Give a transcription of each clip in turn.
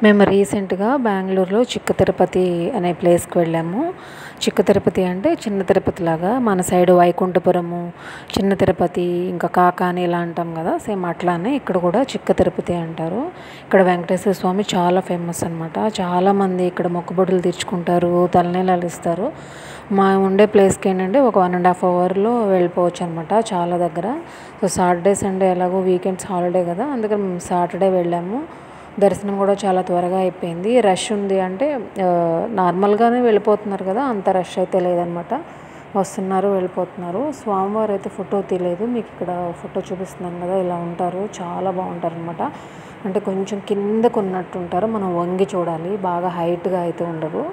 మేము రీసెంట్‌గా బెంగుళూరులో చిక్క తిరుపతి అనే ప్లేస్‌కి వెళ్ళాము. చిక్క తిరుపతి అంటే చిన్న తిరుపతిలాగా మన సైడ్ వైకుంఠపురము, చిన్న తిరుపతి, ఇంకా కాకాని ఇలా అంటాం కదా! సేమ్ అట్లానే ఇక్కడ కూడా చిక్క తిరుపతి అంటారు. ఇక్కడ వెంకటేశ్వర స్వామి చాలా ఫేమస్ అనమాట. చాలామంది ఇక్కడ మొక్కుబడులు తీర్చుకుంటారు, తలనీలాలు ఇస్తారు. మా ఉండే ప్లేస్‌కి ఏంటంటే ఒక 1½ అవర్‌లో వెళ్ళిపోవచ్చు అనమాట చాలా దగ్గర. సో, సాటర్డే, సండే ఎలాగో వీకెండ్స్ హాలిడే కదా! అందుకని మేము సాటర్డే వెళ్ళాము. దర్శనం కూడా చాలా త్వరగా అయిపోయింది. రష్ ఉంది అంటే నార్మల్‌గానే వెళ్ళిపోతున్నారు కదా! అంత రష్ అయితే లేదనమాట. వస్తున్నారు, వెళ్ళిపోతున్నారు. స్వామివారు అయితే ఫోటో తీయలేదు. మీకు ఇక్కడ ఫోటో చూపిస్తున్నాను కదా! ఇలా ఉంటారు. చాలా బాగుంటారనమాట. అంటే కొంచెం కిందకు ఉన్నట్టు ఉంటారు. మనం వంగి చూడాలి. బాగా హైట్‌గా అయితే ఉండరు.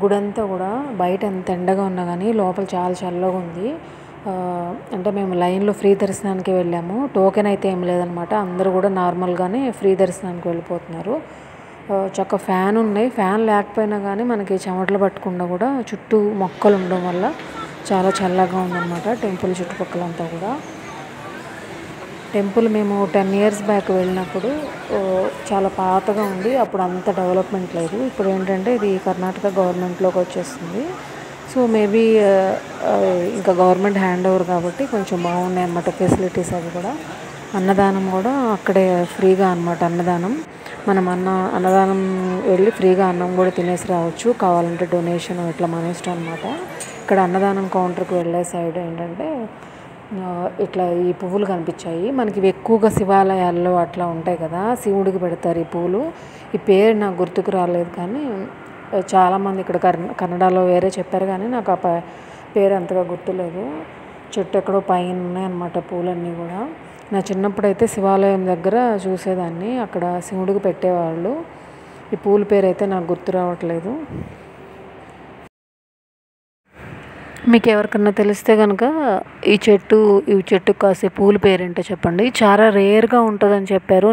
గుడంతా కూడా బయట ఎంత ఎండగా ఉన్నా కానీ లోపల చాలా చల్లగా ఉంది. అంటే మేము లైన్‌లో ఫ్రీ దర్శనానికి వెళ్ళాము. టోకెన్ అయితే ఏం లేదనమాట. అందరూ కూడా నార్మల్‌గానే ఫ్రీ దర్శనానికి వెళ్ళిపోతున్నారు. చక్కగా ఫ్యాన్ ఉన్నాయి. ఫ్యాన్ లేకపోయినా కానీ మనకి చెమటలు పట్టకుండా కూడా చుట్టూ మొక్కలు ఉండడం వల్ల చాలా చల్లగా ఉందన్నమాట టెంపుల్ చుట్టుపక్కలంతా కూడా. టెంపుల్ మేము 10 ఇయర్స్ బ్యాక్ వెళ్ళినప్పుడు చాలా పాతగా ఉంది. అప్పుడు అంత డెవలప్మెంట్ లేదు. ఇప్పుడు ఏంటంటే ఇది కర్ణాటక గవర్నమెంట్‌లోకి వచ్చేసింది. సో, మేబీ ఇంకా గవర్నమెంట్ హ్యాండ్ ఓవర్ కాబట్టి కొంచెం బాగున్నాయి అన్నమాట ఫెసిలిటీస్ అవి కూడా. అన్నదానం కూడా అక్కడే ఫ్రీగా అనమాట అన్నదానం. మనం అన్నదానం వెళ్ళి ఫ్రీగా అన్నం కూడా తినేసి రావచ్చు. కావాలంటే డొనేషన్ ఇట్లా మన ఇష్టం అనమాట. ఇక్కడ అన్నదానం కౌంటర్‌కి వెళ్ళే సైడ్ ఏంటంటే ఇట్లా ఈ పువ్వులు కనిపించాయి. మనకి ఇవి ఎక్కువగా శివాలయాల్లో అట్లా ఉంటాయి కదా! శివుడికి పెడతారు ఈ పూలు. ఈ పేరు నాకు గుర్తుకు రాలేదు కానీ చాలామంది ఇక్కడ కన్నడలో వేరే చెప్పారు కానీ నాకు ఆ పేరు అంతగా గుర్తులేదు. చెట్టు ఎక్కడో పైన ఉన్నాయన్నమాట పూలన్నీ కూడా. నా చిన్నప్పుడైతే శివాలయం దగ్గర చూసేదాన్ని. అక్కడ శివుడికి పెట్టేవాళ్ళు. ఈ పూల పేరు అయితే నాకు గుర్తు రావట్లేదు. మీకు ఎవరికన్నా తెలిస్తే కనుక ఈ చెట్టుకు కాసే పూల పేరేంటో చెప్పండి. చాలా రేర్‌గా ఉంటుందని చెప్పారు.